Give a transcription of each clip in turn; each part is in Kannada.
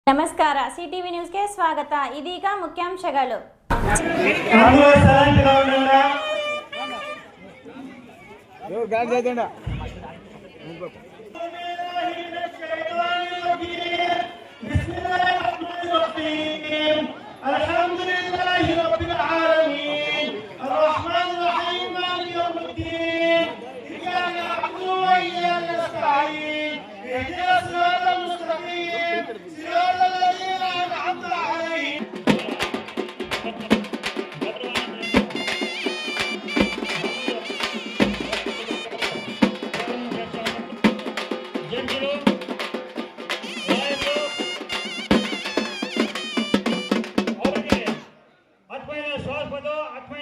ನಮಸ್ಕಾರ ಸಿಟಿವಿ ನ್ಯೂಸ್ಗೆ ಸ್ವಾಗತ. ಇದೀಗ ಮುಖ್ಯಾಂಶಗಳು.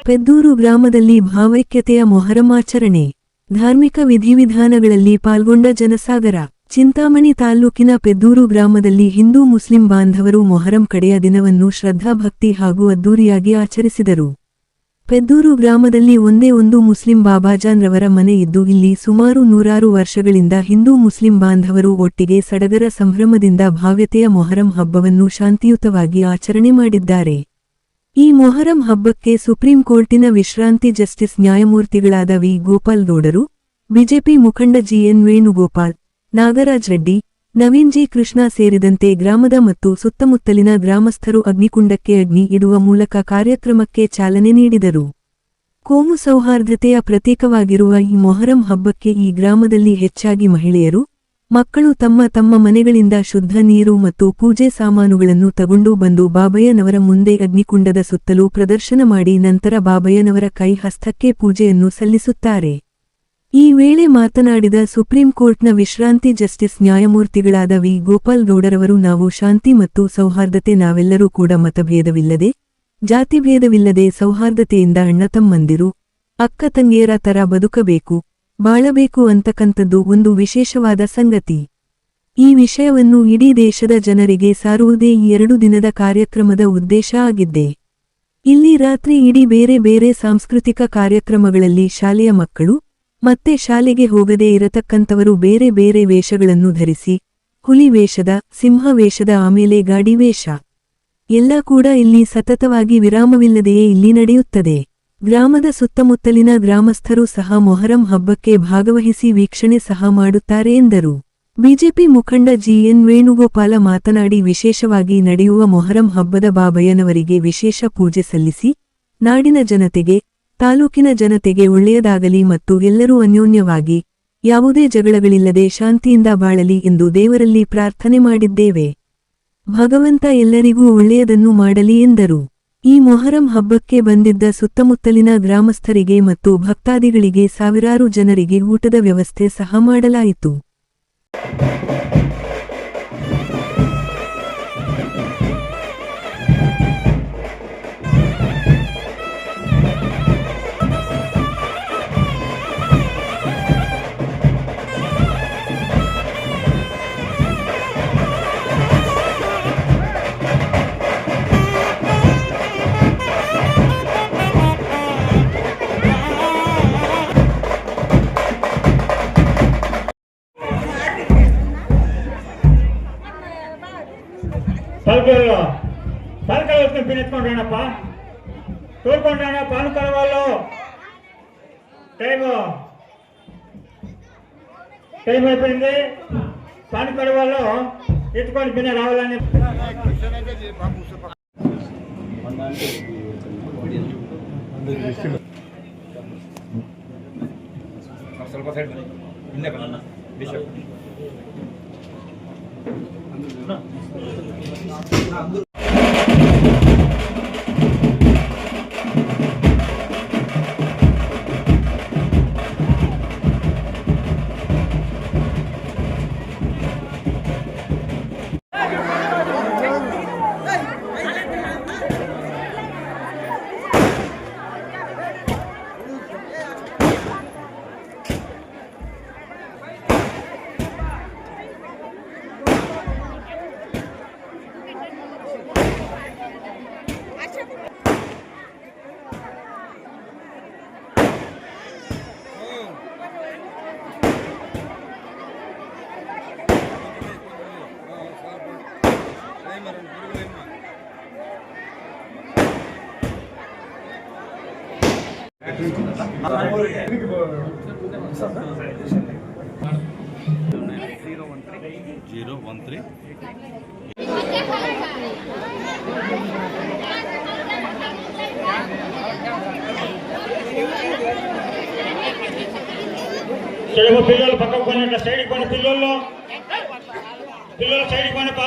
ಪೆದ್ದೂರು ಗ್ರಾಮದಲ್ಲಿ ಭಾವೈಕ್ಯತೆಯ ಮೊಹರಮಾಚರಣೆ. ಧಾರ್ಮಿಕ ವಿಧಿವಿಧಾನಗಳಲ್ಲಿ ಪಾಲ್ಗೊಂಡ ಜನಸಾಗರ. ಚಿಂತಾಮಣಿ ತಾಲ್ಲೂಕಿನ ಪೆದ್ದೂರು ಗ್ರಾಮದಲ್ಲಿ ಹಿಂದೂ ಮುಸ್ಲಿಂ ಬಾಂಧವರು ಮೊಹರಂ ಕಡೆಯ ದಿನವನ್ನು ಶ್ರದ್ಧಾಭಕ್ತಿ ಹಾಗೂ ಅದ್ದೂರಿಯಾಗಿ ಆಚರಿಸಿದರು. ಪೆದ್ದೂರು ಗ್ರಾಮದಲ್ಲಿ ಒಂದೇ ಒಂದು ಮುಸ್ಲಿಂ ಬಾಬಾಜಾನ್ ರವರ ಮನೆ ಇದ್ದು ಇಲ್ಲಿ ಸುಮಾರು 100 ವರ್ಷಗಳಿಂದ ಹಿಂದೂ ಮುಸ್ಲಿಂ ಬಾಂಧವರು ಒಟ್ಟಿಗೆ ಸಡಗರ ಸಂಭ್ರಮದಿಂದ ಭಾವ್ಯತೆಯ ಮೊಹರಂ ಹಬ್ಬವನ್ನು ಶಾಂತಿಯುತವಾಗಿ ಆಚರಣೆ ಮಾಡಿದ್ದಾರೆ. ಈ ಮೊಹರಂ ಹಬ್ಬಕ್ಕೆ ಸುಪ್ರೀಂ ಕೋರ್ಟಿನ ವಿಶ್ರಾಂತಿ ಜಸ್ಟಿಸ್ ನ್ಯಾಯಮೂರ್ತಿಗಳಾದ ವಿ. ಗೋಪಾಲ್ ಗೌಡರು, ಬಿಜೆಪಿ ಮುಖಂಡ ಜಿಎನ್ ವೇಣುಗೋಪಾಲ್, ನಾಗರಾಜ್ ರೆಡ್ಡಿ, ನವೀನ್ ಜಿ ಕೃಷ್ಣ ಸೇರಿದಂತೆ ಗ್ರಾಮದ ಮತ್ತು ಸುತ್ತಮುತ್ತಲಿನ ಗ್ರಾಮಸ್ಥರು ಅಗ್ನಿಕುಂಡಕ್ಕೆ ಅಗ್ನಿ ಇಡುವ ಮೂಲಕ ಕಾರ್ಯಕ್ರಮಕ್ಕೆ ಚಾಲನೆ ನೀಡಿದರು. ಕೋಮು ಸೌಹಾರ್ದತೆಯ ಪ್ರತೀಕವಾಗಿರುವ ಈ ಮೊಹರಂ ಹಬ್ಬಕ್ಕೆ ಈ ಗ್ರಾಮದಲ್ಲಿ ಹೆಚ್ಚಾಗಿ ಮಹಿಳೆಯರು, ಮಕ್ಕಳು ತಮ್ಮ ತಮ್ಮ ಮನೆಗಳಿಂದ ಶುದ್ಧ ನೀರು ಮತ್ತು ಪೂಜೆ ಸಾಮಾನುಗಳನ್ನು ತಗೊಂಡು ಬಂದು ಬಾಬಯ್ಯನವರ ಮುಂದೆ ಅಗ್ನಿಕುಂಡದ ಸುತ್ತಲೂ ಪ್ರದರ್ಶನ ಮಾಡಿ ನಂತರ ಬಾಬಯ್ಯನವರ ಕೈ ಹಸ್ತಕ್ಕೆ ಪೂಜೆಯನ್ನು ಸಲ್ಲಿಸುತ್ತಾರೆ. ಈ ವೇಳೆ ಮಾತನಾಡಿದ ಸುಪ್ರೀಂ ಕೋರ್ಟ್ನ ವಿಶ್ರಾಂತಿ ಜಸ್ಟಿಸ್ ನ್ಯಾಯಮೂರ್ತಿಗಳಾದ ವಿ. ಗೋಪಾಲ್ ಗೌಡರವರು, ನಾವು ಶಾಂತಿ ಮತ್ತು ಸೌಹಾರ್ದತೆ, ನಾವೆಲ್ಲರೂ ಕೂಡ ಮತಭೇದವಿಲ್ಲದೆ, ಜಾತಿಭೇದವಿಲ್ಲದೆ ಸೌಹಾರ್ದತೆಯಿಂದ ಅಣ್ಣತಮ್ಮಂದಿರು, ಅಕ್ಕ ತಂಗಿಯರ ತರ ಬದುಕಬೇಕು, ಬಾಳಬೇಕು ಅಂತಕ್ಕಂಥದ್ದು ಒಂದು ವಿಶೇಷವಾದ ಸಂಗತಿ. ಈ ವಿಷಯವನ್ನು ಇಡೀ ದೇಶದ ಜನರಿಗೆ ಸಾರುವುದೇ ಈ 2 ದಿನದ ಕಾರ್ಯಕ್ರಮದ ಉದ್ದೇಶ ಆಗಿದ್ದೆ. ಇಲ್ಲಿ ರಾತ್ರಿ ಇಡೀ ಬೇರೆ ಬೇರೆ ಸಾಂಸ್ಕೃತಿಕ ಕಾರ್ಯಕ್ರಮಗಳಲ್ಲಿ ಶಾಲೆಯ ಮಕ್ಕಳು ಮತ್ತೆ ಶಾಲೆಗೆ ಹೋಗದೇ ಇರತಕ್ಕಂಥವರು ಬೇರೆ ಬೇರೆ ವೇಷಗಳನ್ನು ಧರಿಸಿ, ಹುಲಿ ವೇಷದ, ಸಿಂಹ ವೇಷದ, ಆಮೇಲೆ ಗಾಡಿ ವೇಷ ಎಲ್ಲ ಕೂಡ ಇಲ್ಲಿ ಸತತವಾಗಿ ವಿರಾಮವಿಲ್ಲದೆಯೇ ಇಲ್ಲಿ ನಡೆಯುತ್ತದೆ. ಗ್ರಾಮದ ಸುತ್ತಮುತ್ತಲಿನ ಗ್ರಾಮಸ್ಥರು ಸಹ ಮೊಹರಂ ಹಬ್ಬಕ್ಕೆ ಭಾಗವಹಿಸಿ ವೀಕ್ಷಣೆ ಸಹ ಮಾಡುತ್ತಾರೆ ಎಂದರು. ಬಿಜೆಪಿ ಮುಖಂಡ ಜಿಎನ್ ವೇಣುಗೋಪಾಲ ಮಾತನಾಡಿ, ವಿಶೇಷವಾಗಿ ನಡೆಯುವ ಮೊಹರಂ ಹಬ್ಬದ ಬಾಬಯ್ಯನವರಿಗೆ ವಿಶೇಷ ಪೂಜೆ ಸಲ್ಲಿಸಿ ನಾಡಿನ ಜನತೆಗೆ, ತಾಲೂಕಿನ ಜನತೆಗೆ ಒಳ್ಳೆಯದಾಗಲಿ ಮತ್ತು ಎಲ್ಲರೂ ಅನ್ಯೋನ್ಯವಾಗಿ ಯಾವುದೇ ಜಗಳಗಳಿಲ್ಲದೆ ಶಾಂತಿಯಿಂದ ಬಾಳಲಿ ಎಂದು ದೇವರಲ್ಲಿ ಪ್ರಾರ್ಥನೆ ಮಾಡಿದ್ದೇವೆ. ಭಗವಂತ ಎಲ್ಲರಿಗೂ ಒಳ್ಳೆಯದನ್ನು ಮಾಡಲಿ ಎಂದರು. ಈ ಮೊಹರಂ ಹಬ್ಬಕ್ಕೆ ಬಂದಿದ್ದ ಸುತ್ತಮುತ್ತಲಿನ ಗ್ರಾಮಸ್ಥರಿಗೆ ಮತ್ತು ಭಕ್ತಾದಿಗಳಿಗೆ ಸಾವಿರಾರು ಜನರಿಗೆ ಊಟದ ವ್ಯವಸ್ಥೆ ಸಹ ಮಾಡಲಾಯಿತು. పలకలు పినెత్తుకుంటానప్ప తోడుకుంటానా పానుకల వాళ్ళు టైం అయిపోయింది. పానుకల వాళ్ళు ఎత్తుకొని పిన్న రావాలని ಸ್ವಲ್ಪ ಸೈಡ್ ಹಿಂದೆ ಬರೋಣ. సరే పిల్లలు పక్కకు పోయినట్ల సైడ్కి పోయిన పిల్లలు సైడ్కి పోయినప్ప